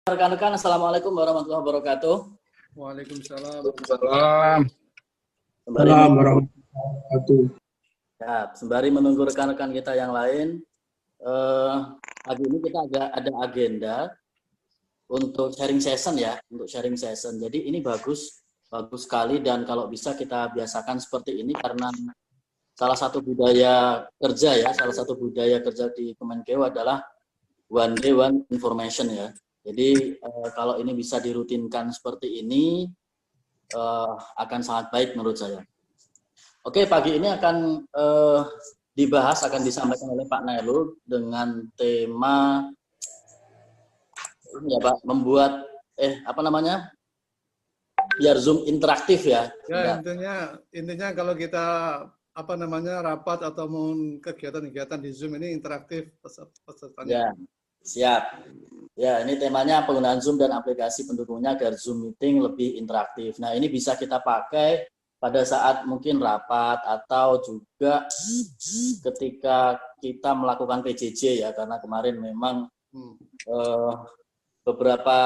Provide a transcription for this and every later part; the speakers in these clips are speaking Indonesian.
Rekan-rekan, Assalamualaikum warahmatullahi wabarakatuh. Waalaikumsalam. Sembari menunggu rekan-rekan kita yang lain, pagi ini kita ada agenda untuk sharing session ya, Jadi ini bagus sekali dan kalau bisa kita biasakan seperti ini karena salah satu budaya kerja di Kemenkeu adalah one day one information ya. Jadi kalau ini bisa dirutinkan seperti ini akan sangat baik menurut saya. Oke, pagi ini akan disampaikan oleh Pak Nailul dengan tema ini ya Pak, membuat biar Zoom interaktif ya. Ya, intinya kalau kita rapat atau mau kegiatan-kegiatan di Zoom ini interaktif pesertanya. Ya, siap. Ya, ini temanya penggunaan Zoom dan aplikasi pendukungnya agar Zoom meeting lebih interaktif. Nah, ini bisa kita pakai pada saat mungkin rapat atau juga ketika kita melakukan PJJ ya, karena kemarin memang beberapa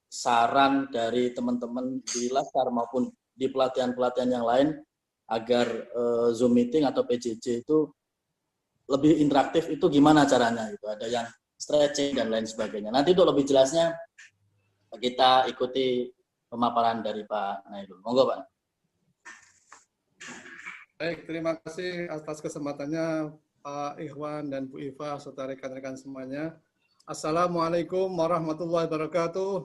saran dari teman-teman di Laskar maupun di pelatihan-pelatihan yang lain agar Zoom meeting atau PJJ itu lebih interaktif itu gimana caranya itu. Ada yang stretching dan lain sebagainya. Nanti untuk lebih jelasnya kita ikuti pemaparan dari Pak Nailul. Monggo Pak. Baik, terima kasih atas kesempatannya Pak Ikhwan dan Bu Iva serta rekan-rekan semuanya. Assalamualaikum warahmatullahi wabarakatuh.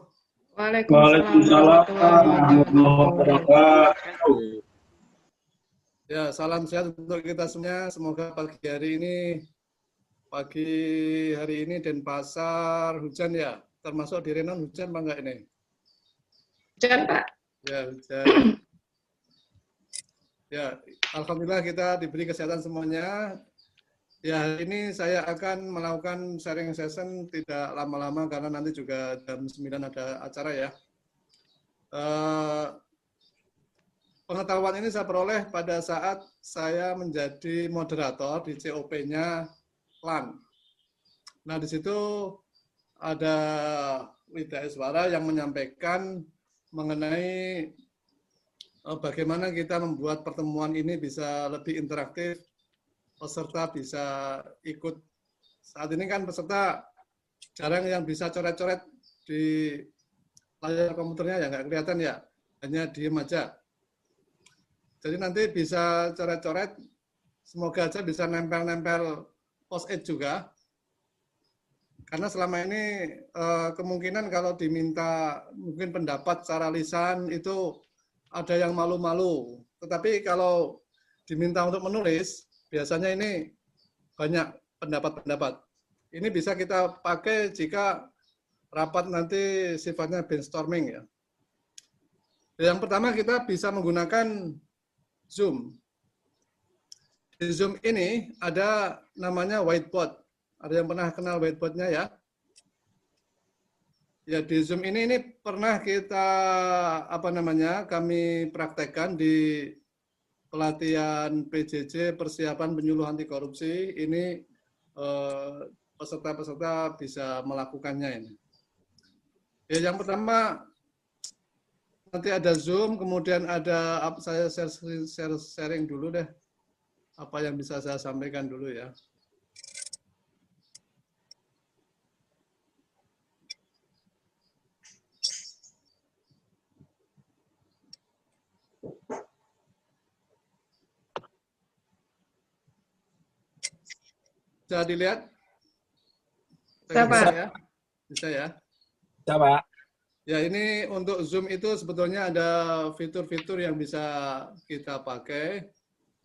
Waalaikumsalam warahmatullahi wabarakatuh. Ya, salam sehat untuk kita semua. Semoga pagi hari ini Denpasar hujan ya. Termasuk di Renon hujan apa enggak ini? Hujan, Pak. Ya, hujan. Ya, alhamdulillah kita diberi kesehatan semuanya. Ya, hari ini saya akan melakukan sharing session tidak lama-lama karena nanti juga jam 9 ada acara ya. Pengetahuan ini saya peroleh pada saat saya menjadi moderator di COP-nya LAN. Nah, di situ ada Wida Iswara yang menyampaikan mengenai bagaimana kita membuat pertemuan ini bisa lebih interaktif, peserta bisa ikut. Saat ini kan peserta jarang yang bisa coret-coret di layar komputernya ya, nggak kelihatan ya, hanya diem aja. Jadi nanti bisa coret-coret, semoga aja bisa nempel-nempel post-it juga. Karena selama ini kemungkinan kalau diminta mungkin pendapat secara lisan itu ada yang malu-malu. Tetapi kalau diminta untuk menulis, biasanya ini banyak pendapat-pendapat. Ini bisa kita pakai jika rapat nanti sifatnya brainstorming ya. Yang pertama kita bisa menggunakan Zoom. Di Zoom ini ada namanya whiteboard. Ada yang pernah kenal whiteboard-nya ya? Ya, di Zoom ini pernah kita kami praktekkan di pelatihan PJJ persiapan penyuluh anti korupsi. Ini peserta-peserta bisa melakukannya ini. Ya, yang pertama nanti ada Zoom, kemudian ada saya sharing dulu deh apa yang bisa saya sampaikan dulu ya. Bisa dilihat? Bisa, Pak. Ya? Bisa ya? Bisa, Pak. Ya, ini untuk Zoom itu sebetulnya ada fitur-fitur yang bisa kita pakai.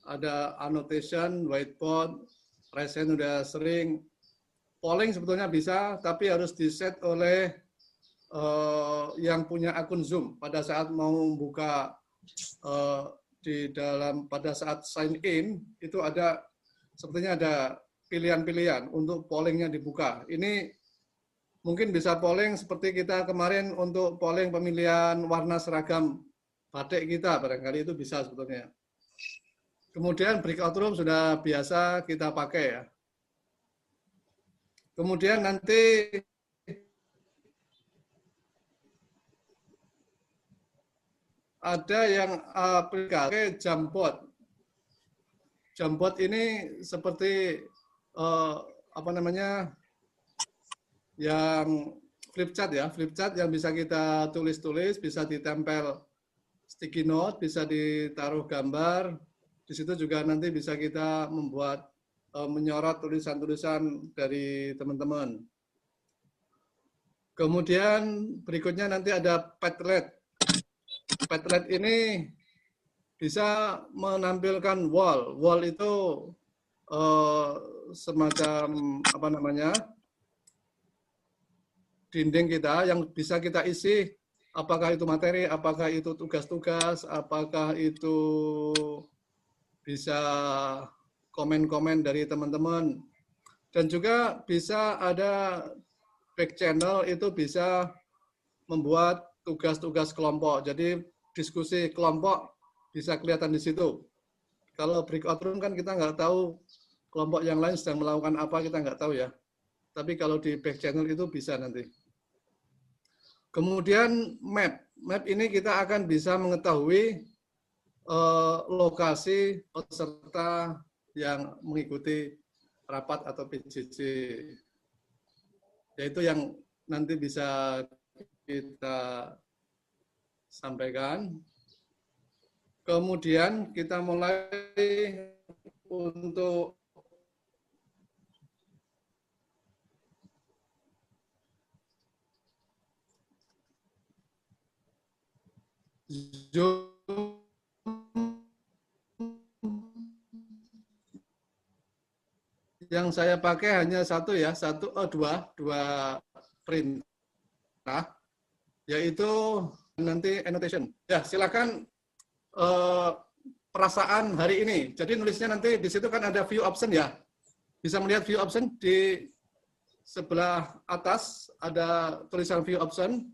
Ada annotation, whiteboard, present udah sering. Polling sebetulnya bisa, tapi harus di-set oleh yang punya akun Zoom. Pada saat mau buka pada saat sign in, itu ada sepertinya ada pilihan-pilihan untuk pollingnya dibuka. Ini mungkin bisa polling seperti kita kemarin untuk polling pemilihan warna seragam batik kita, barangkali itu bisa sebetulnya. Kemudian breakout room sudah biasa kita pakai ya. Kemudian nanti ada yang aplikasi Jamboard. Jamboard ini seperti apa namanya, yang flip chart ya, flip chart yang bisa kita tulis-tulis, bisa ditempel sticky note, bisa ditaruh gambar. Di situ juga nanti bisa kita membuat menyorot tulisan-tulisan dari teman-teman. Kemudian berikutnya nanti ada Padlet. Padlet ini bisa menampilkan wall. Wall itu semacam apa namanya, dinding kita yang bisa kita isi, apakah itu materi, apakah itu tugas-tugas, apakah itu bisa komen-komen dari teman-teman. Dan juga bisa ada back channel, itu bisa membuat tugas-tugas kelompok. Jadi diskusi kelompok bisa kelihatan di situ. Kalau breakout room kan kita nggak tahu kelompok yang lain sedang melakukan apa, kita nggak tahu ya. Tapi kalau di back channel itu bisa nanti. Kemudian map. Map ini kita akan bisa mengetahui lokasi peserta yang mengikuti rapat atau PJJ. Yaitu yang nanti bisa kita sampaikan. Kemudian kita mulai untuk Zoom. Yang saya pakai hanya satu ya, dua perintah, yaitu nanti annotation. Ya, silakan perasaan hari ini. Jadi nulisnya nanti di situ kan ada view option ya. Bisa melihat view option di sebelah atas ada tulisan view option.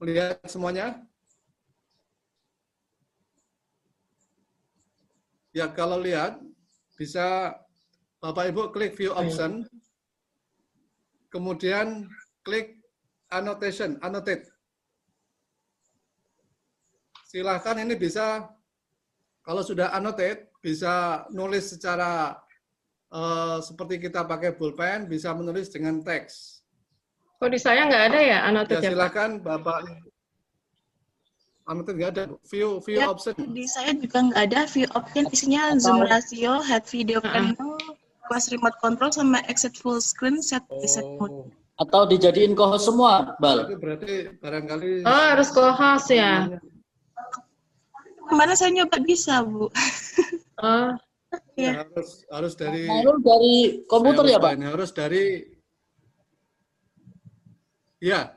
Melihat semuanya. Ya, kalau lihat bisa Bapak Ibu klik view option. Kemudian klik annotation, annotate. Silahkan ini bisa, kalau sudah annotate, bisa nulis secara seperti kita pakai pulpen, bisa menulis dengan teks. Oh, di saya nggak ada ya annotate Ya, ya, Pak? silakan Bapak. Annotate nggak ada, view Ya, option. di saya juga nggak ada view option, isinya zoom ratio, head video panel, close remote control, sama exit full screen, set reset mode. Atau dijadiin co-host semua, Bal? Itu berarti barangkali. Oh, harus co-host ya. Kemana saya nyoba bisa, Bu? Oh, Ya, harus dari. Dari komputer ya, Pak? Harus dari. Ya.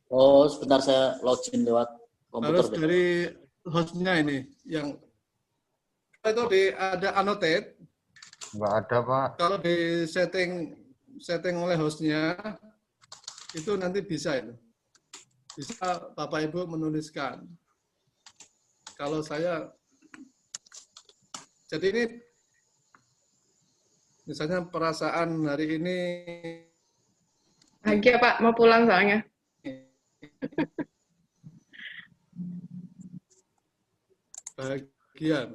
Oh, sebentar saya login lewat komputer. Harus dari hostnya ini yang itu ada annotate. Nggak ada, Pak. Kalau di setting oleh hostnya itu nanti bisa itu. Bisa Bapak Ibu menuliskan. Kalau saya jadi ini misalnya perasaan hari ini bahagia Pak, mau pulang soalnya. bahagia.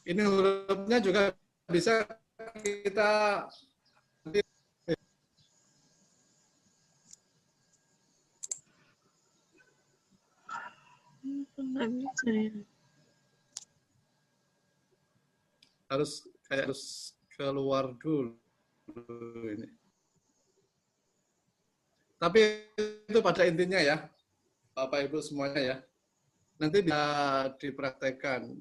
Ini hurufnya juga bisa kita harus keluar dulu ini. Tapi itu pada intinya ya, Bapak Ibu semuanya ya. Nanti bisa dipraktekkan.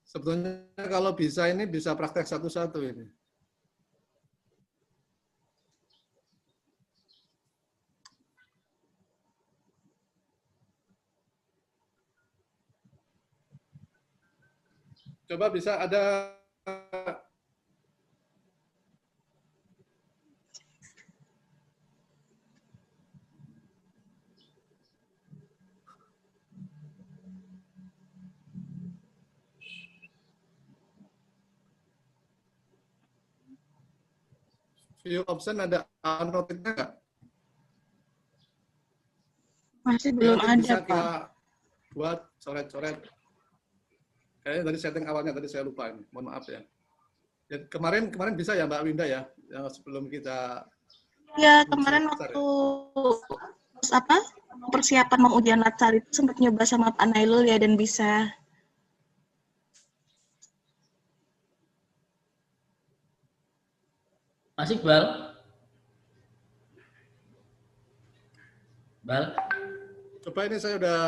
Sebetulnya kalau bisa ini bisa praktek satu-satu ini. Coba bisa ada view option ada annotate-nya nggak? Masih belum Nanti ada, bisa Pak. kita buat coret-coret. Kayaknya dari setting awalnya tadi saya lupa ini. Mohon maaf ya. Ya, kemarin bisa ya Mbak Winda ya, yang sebelum kita Ya, kemarin waktu persiapan mau ujian latsar itu sempat nyoba sama Pak Nailul ya, dan bisa. Mas Iqbal? Bal? coba ini saya udah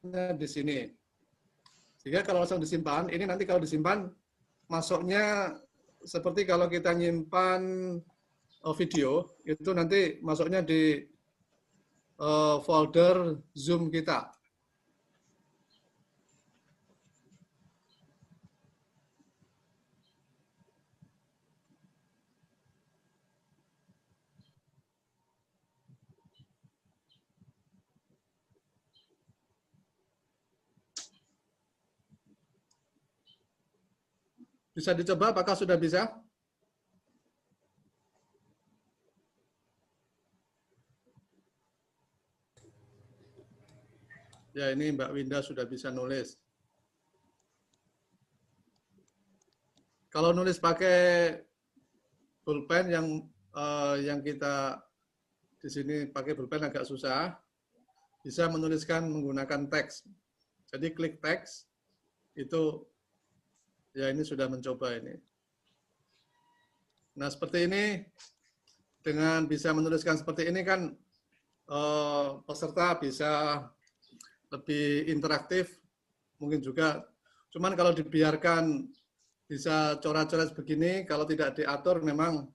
di sini. Sehingga kalau langsung disimpan, ini nanti kalau disimpan masuknya seperti kalau kita nyimpan video, itu nanti masuknya di folder Zoom kita. Bisa dicoba, apakah sudah bisa? Ya, ini Mbak Winda sudah bisa nulis. Kalau nulis pakai pulpen yang kita di sini pakai pulpen agak susah, bisa menuliskan menggunakan teks. Jadi klik teks, itu ya ini sudah mencoba ini. Nah seperti ini, dengan bisa menuliskan seperti ini kan peserta bisa lebih interaktif, mungkin juga. Cuman kalau dibiarkan bisa coret-coret begini, kalau tidak diatur memang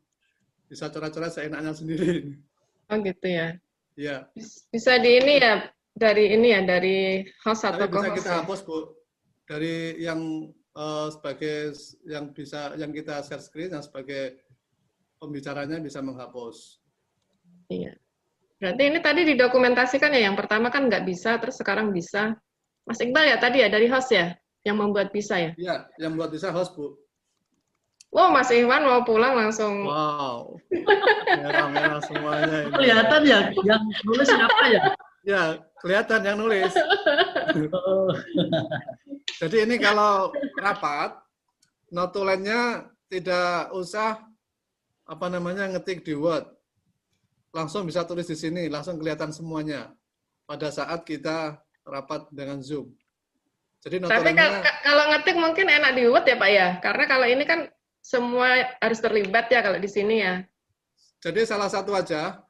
bisa coret-coret seenaknya sendiri. Oh gitu ya. Iya. Bisa di ini ya, dari host atau Tapi bisa co-host kita ya? hapus, Bu. Dari yang sebagai yang kita share screen, yang sebagai pembicaranya bisa menghapus. Iya. Berarti ini tadi didokumentasikan ya, yang pertama kan nggak bisa, terus sekarang bisa. Mas Iqbal ya tadi ya, dari host ya, yang membuat bisa ya? Iya, yang buat bisa host, Bu. Wow, Mas Iwan mau pulang langsung. Wow, merah-merah semuanya ini. Kelihatan ya, yang nulis siapa ya? Ya, kelihatan yang nulis. Oh. Jadi ini kalau rapat, notulennya tidak usah ngetik di Word. Langsung bisa tulis di sini, langsung kelihatan semuanya pada saat kita rapat dengan Zoom. Jadi Tapi kalau ngetik mungkin enak di Word ya Pak ya? Karena kalau ini kan semua harus terlibat ya kalau di sini ya. Jadi salah satu aja.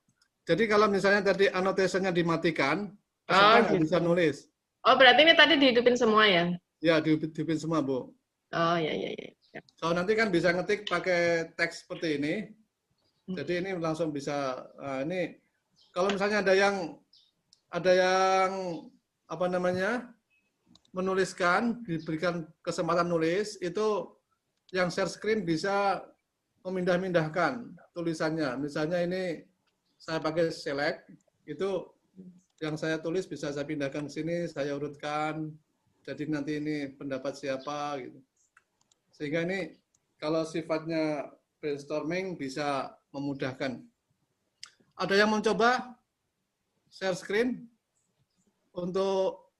Jadi kalau misalnya tadi annotation-nya dimatikan, peserta nggak gitu. bisa nulis. Oh, berarti ini tadi dihidupin semua ya? Ya, dihidupin semua, Bu. Oh, ya. So, nanti kan bisa ngetik pakai teks seperti ini. Jadi ini langsung bisa, ini kalau misalnya ada yang menuliskan, diberikan kesempatan nulis, itu yang share screen bisa memindah-mindahkan tulisannya. Misalnya ini saya pakai select, itu yang saya tulis bisa saya pindahkan ke sini, saya urutkan, jadi nanti ini pendapat siapa, gitu. Sehingga ini kalau sifatnya brainstorming bisa memudahkan. Ada yang mencoba share screen untuk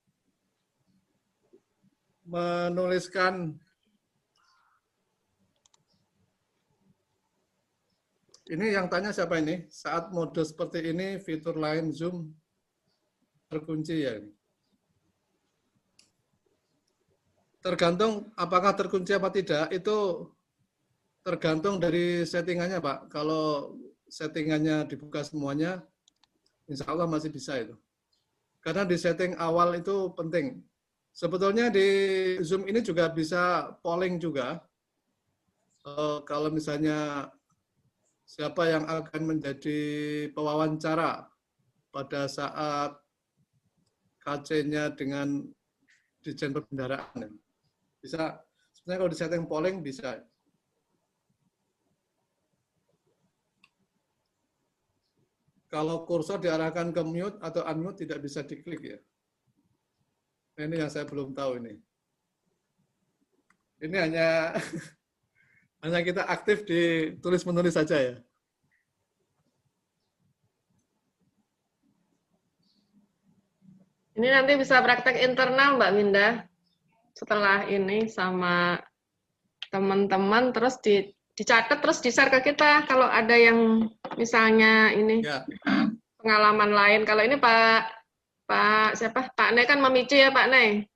menuliskan Ini yang tanya siapa ini? Saat mode seperti ini, fitur lain Zoom terkunci ya? Tergantung apakah terkunci apa tidak, itu tergantung dari settingannya, Pak. Kalau settingannya dibuka semuanya, insya Allah masih bisa itu. Karena di setting awal itu penting. Sebetulnya di Zoom ini juga bisa polling juga. Kalau misalnya siapa yang akan menjadi pewawancara pada saat KC-nya dengan Dirjen Perbendaharaan. Bisa, sebenarnya kalau di setting polling bisa. Kalau kursor diarahkan ke mute atau unmute tidak bisa diklik ya. Ini yang saya belum tahu ini. Ini hanya hanya kita aktif di tulis-menulis saja ya. Ini nanti bisa praktek internal Mbak Minda setelah ini sama teman-teman, terus dicatat, terus di-share ke kita kalau ada yang misalnya ini Ya. pengalaman lain. Kalau ini Pak Nay kan memicu ya Pak Nay,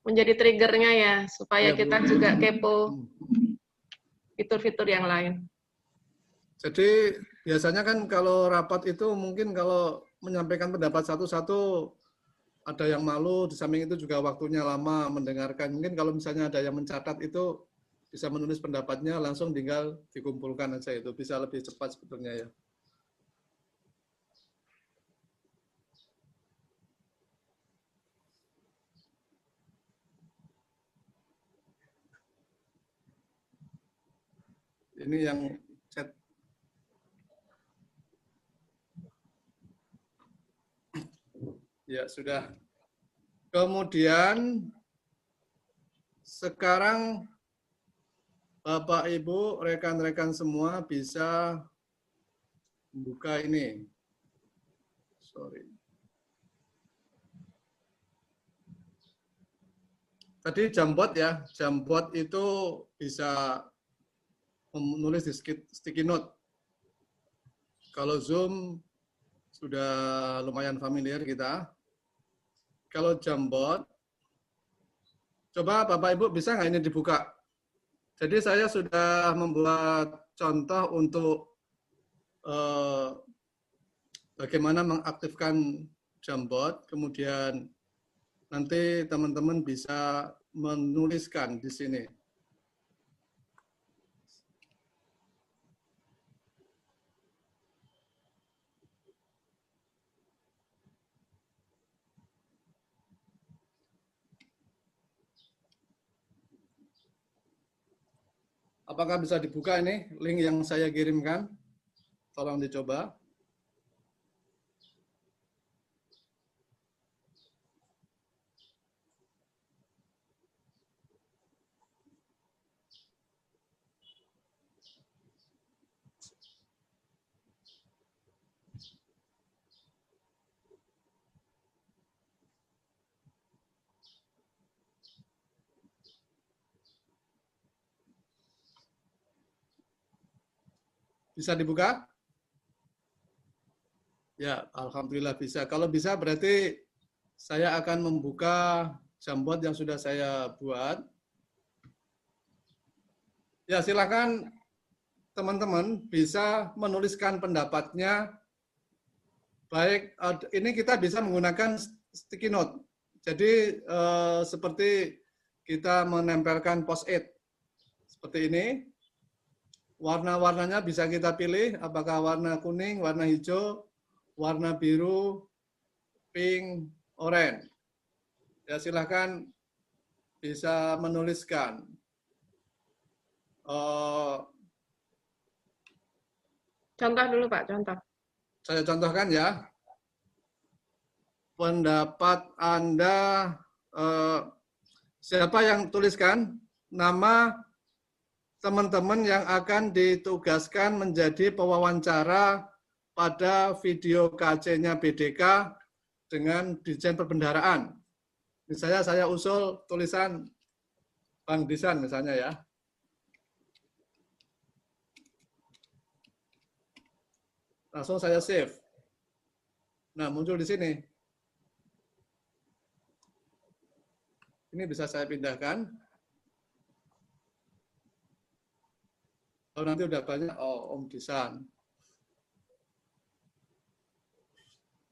menjadi triggernya ya supaya Ya, kita Bu. juga kepo fitur-fitur yang lain. Jadi biasanya kan kalau rapat itu mungkin kalau menyampaikan pendapat satu-satu ada yang malu, di samping itu juga waktunya lama mendengarkan. Mungkin kalau misalnya ada yang mencatat itu bisa menulis pendapatnya langsung tinggal dikumpulkan aja, itu bisa lebih cepat sebetulnya ya. Ini yang chat. Ya, sudah. Kemudian sekarang Bapak, Ibu, rekan-rekan semua bisa buka ini. Sorry. Tadi Jambot ya, Jambot itu bisa menulis di sticky note. Kalau Zoom sudah lumayan familiar kita. Kalau Jambot, coba Bapak Ibu bisa nggak ini dibuka? Jadi saya sudah membuat contoh untuk bagaimana mengaktifkan Jambot, kemudian nanti teman-teman bisa menuliskan di sini. Apakah bisa dibuka ini link yang saya kirimkan? Tolong dicoba. Bisa dibuka? Ya, alhamdulillah bisa. Kalau bisa berarti saya akan membuka Jambot yang sudah saya buat. Ya, silakan teman-teman bisa menuliskan pendapatnya. Baik, ini kita bisa menggunakan sticky note. Jadi seperti kita menempelkan post-it seperti ini. Warna-warnanya bisa kita pilih, apakah warna kuning, warna hijau, warna biru, pink, oranye. Ya, silakan bisa menuliskan. Contoh dulu Pak, contoh. Saya contohkan ya. Pendapat Anda, siapa yang tuliskan? Nama teman-teman yang akan ditugaskan menjadi pewawancara pada video KC-nya BDK dengan Dirjen Perbendaharaan. Misalnya saya usul tulisan Bang Disan misalnya ya. Langsung saya save. Nah, muncul di sini. Ini bisa saya pindahkan. Oh, nanti udah banyak. Oh, Om Disan.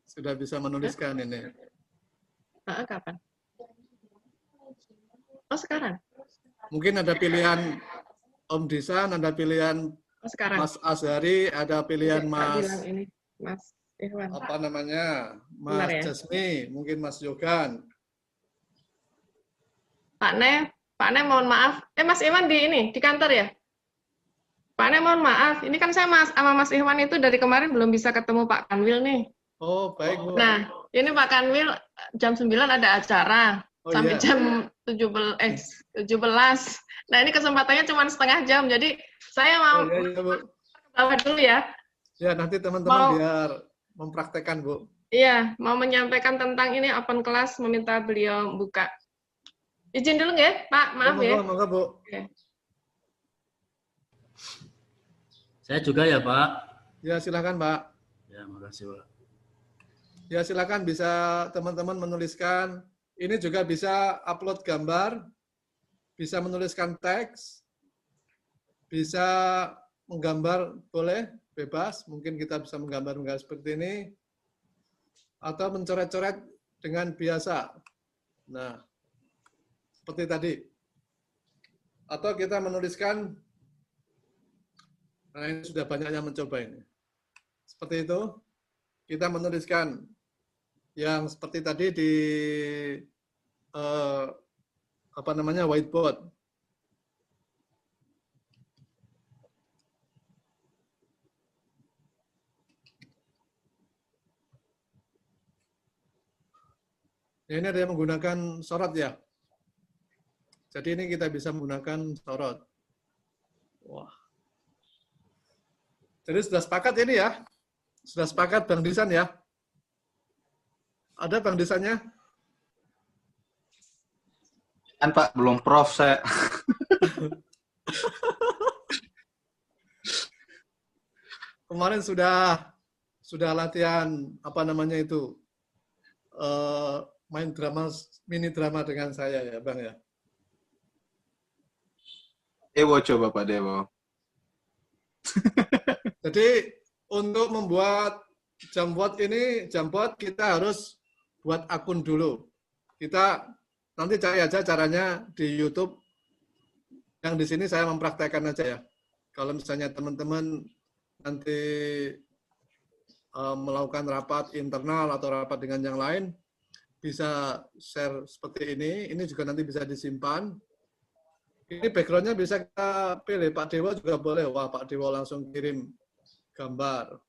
Sudah bisa menuliskan ini. Kapan? Oh, sekarang? Mungkin ada pilihan Om Disan, ada pilihan Oh, sekarang. Mas Azhari, ada pilihan Pak Mas bilang ini, Mas Irwan. apa namanya, Benar Mas ya? Jasmi, mungkin Mas Yogan. Pak Ne mohon maaf. Mas Iwan di kantor ya? Pak Ne mohon maaf. Ini kan saya sama Mas Iwan itu dari kemarin belum bisa ketemu Pak Kanwil nih. Oh, baik, Bu. Nah, ini Pak Kanwil jam 9 ada acara. Oh, Sampai iya. jam 17. Nah, ini kesempatannya cuma setengah jam. Jadi saya mau Oh, iya, Bu. ke bawah dulu ya. Ya, nanti teman-teman Mau- biar mempraktekkan, Bu. Iya, mau menyampaikan tentang ini open class, meminta beliau buka. Izin dulu ya, Pak. Maaf ya. Monggo, Bu. Saya juga ya, Pak. Ya, silakan, Pak. Ya, makasih, Pak. Ya, silakan bisa teman-teman menuliskan. Ini juga bisa upload gambar, bisa menuliskan teks, bisa menggambar, boleh, bebas. Mungkin kita bisa menggambar seperti ini. Atau mencoret-coret dengan biasa. Nah, seperti tadi. Atau kita menuliskan, nah ini sudah banyak yang mencoba ini. Seperti itu, kita menuliskan yang seperti tadi di whiteboard. Ya, ini ada yang menggunakan sorot ya. Jadi ini kita bisa menggunakan sorot. Wah. Jadi sudah sepakat ini ya. Sudah sepakat Bang Disan ya. Ada Bang Disannya? Kan Pak, belum prof saya. Kemarin sudah latihan apa namanya itu main drama, mini drama dengan saya ya Bang ya. Dewo coba Pak Dewo. Jadi untuk membuat Jamboard ini, Jamboard kita harus buat akun dulu. Kita nanti cari aja caranya di YouTube. Yang di sini saya mempraktekkan aja ya. Kalau misalnya teman-teman nanti melakukan rapat internal atau rapat dengan yang lain, bisa share seperti ini. Ini juga nanti bisa disimpan. Ini background-nya bisa kita pilih. Pak Dewa juga boleh. Wah, Pak Dewa langsung kirim gambar.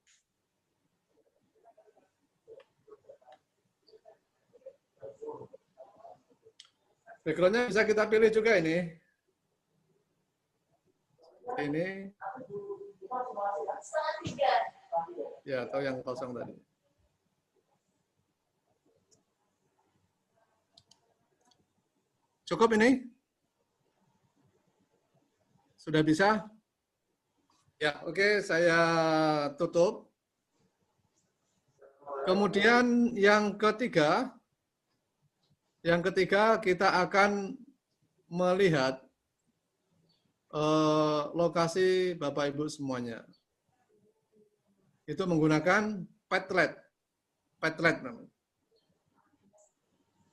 Background-nya bisa kita pilih juga ini. Ini. Ya, atau yang kosong tadi. Cukup ini? Sudah bisa? Ya, oke, saya tutup. Kemudian yang ketiga kita akan melihat lokasi Bapak Ibu semuanya. Itu menggunakan Padlet. Namanya.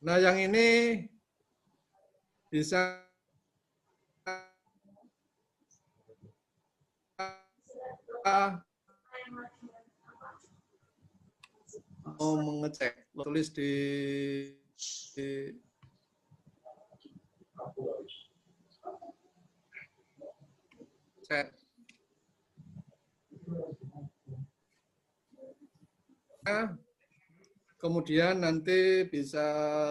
Nah, yang ini bisa mau mengecek, tulis di chat. Nah, kemudian nanti bisa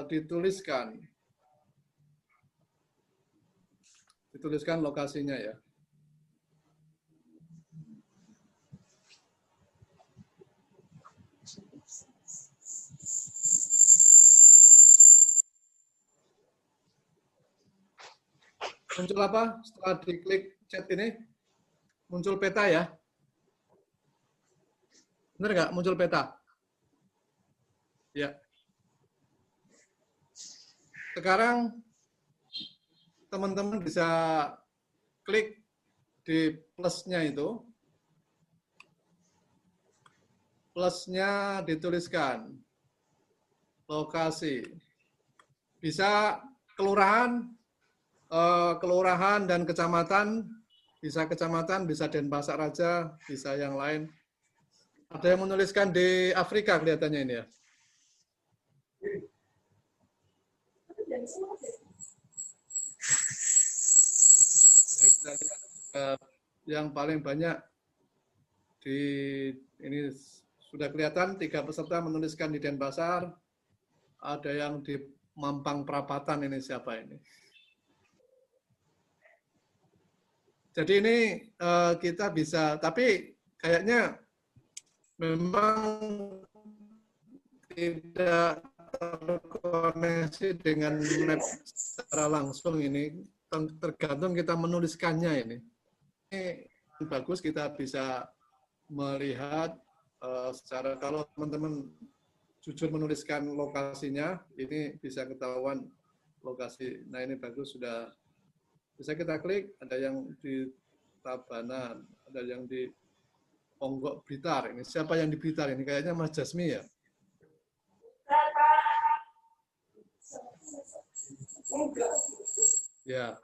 dituliskan lokasinya ya. Muncul apa? Setelah diklik chat ini, muncul peta ya. Benar nggak muncul peta? Ya. Sekarang teman-teman bisa klik di plusnya itu. Plusnya dituliskan lokasi. Bisa kelurahan, kelurahan dan kecamatan, bisa kecamatan, bisa Denpasar aja, bisa yang lain. Ada yang menuliskan di Afrika kelihatannya ini ya. Kita lihat, yang paling banyak di ini sudah kelihatan 3 peserta menuliskan di Denpasar, ada yang di Mampang Perapatan, ini siapa ini? Jadi ini kita bisa, tapi kayaknya memang tidak terkoneksi dengan map secara langsung ini, tergantung kita menuliskannya ini. Ini bagus kita bisa melihat secara, kalau teman-teman jujur menuliskan lokasinya, ini bisa ketahuan lokasi. Nah ini bagus, sudah bisa kita klik, ada yang di Tabanan, ada yang di Ponggok Blitar. Ini siapa yang di Blitar ini? Kayaknya Mas Jasmi ya. Ya.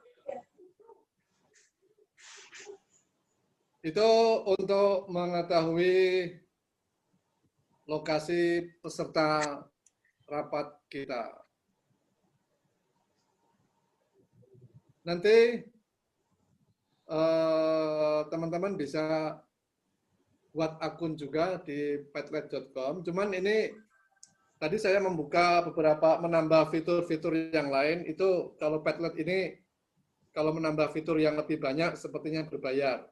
Itu untuk mengetahui lokasi peserta rapat kita. Nanti teman-teman bisa buat akun juga di padlet.com. Cuman ini tadi saya membuka beberapa, menambah fitur-fitur yang lain. Itu kalau Padlet ini, kalau menambah fitur yang lebih banyak sepertinya berbayar.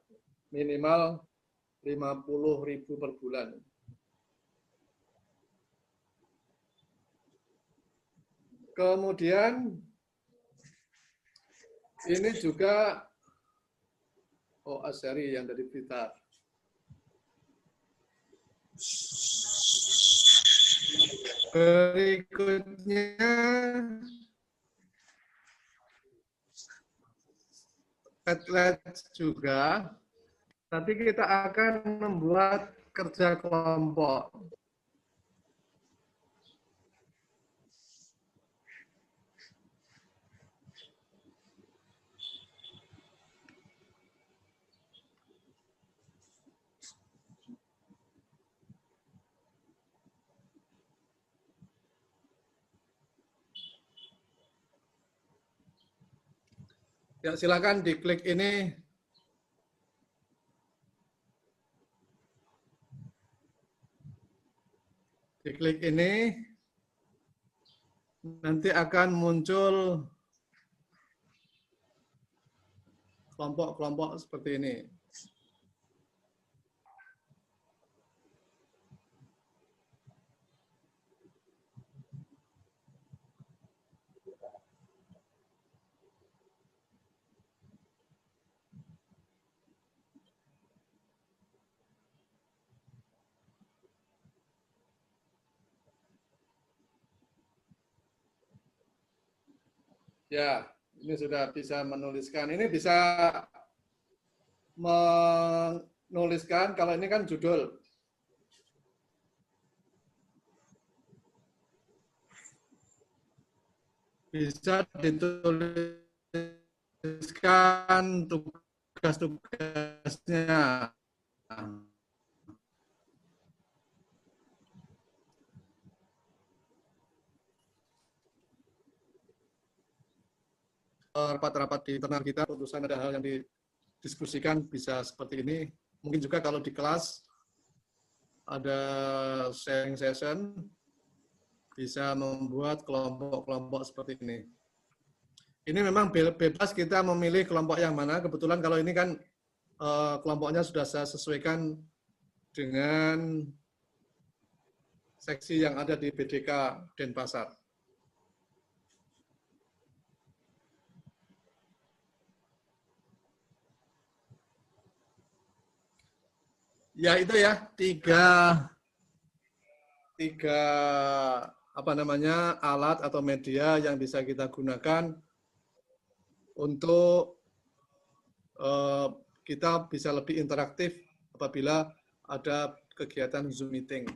Minimal 50.000 per bulan. Kemudian ini juga Asyari yang dari Blitar. Berikutnya Padlet juga, tapi kita akan membuat kerja kelompok. Ya, silakan diklik ini. Diklik ini, nanti akan muncul kelompok-kelompok seperti ini. Ya, ini sudah bisa menuliskan. Ini bisa menuliskan, kalau ini kan judul. Bisa dituliskan tugas-tugasnya. Rapat-rapat di internal kita, putusan ada hal yang didiskusikan bisa seperti ini. Mungkin juga kalau di kelas ada sharing session, bisa membuat kelompok-kelompok seperti ini. Ini memang bebas kita memilih kelompok yang mana. Kebetulan kalau ini kan kelompoknya sudah saya sesuaikan dengan seksi yang ada di BDK Denpasar. Ya itu ya, 3 tiga alat atau media yang bisa kita gunakan untuk kita bisa lebih interaktif apabila ada kegiatan Zoom meeting.